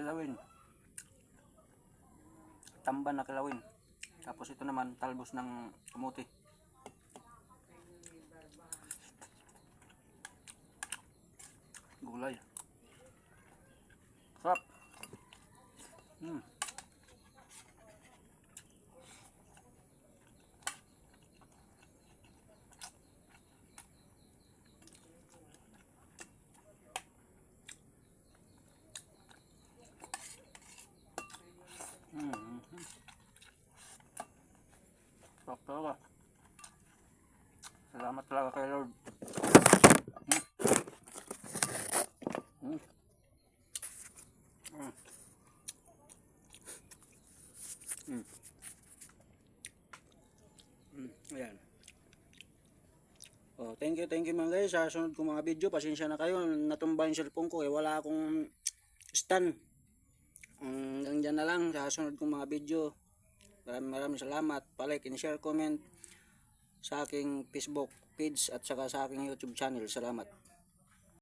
kilawin. Tamban na kilawin. Tapos ito naman talbos ng kamuti. Gulay. Sarap. Sarap talaga. Salamat talaga kay Lord. Ayan. Oh, thank you mga guys. Sa sunod kong mga video, pasensya na kayo. Natumba yung cellphone ko. Wala akong stand. Hanggang dyan na lang. Sa sunod kong mga video. Maraming salamat. Pa-like and share, comment sa aking Facebook page at saka sa aking YouTube channel. Salamat.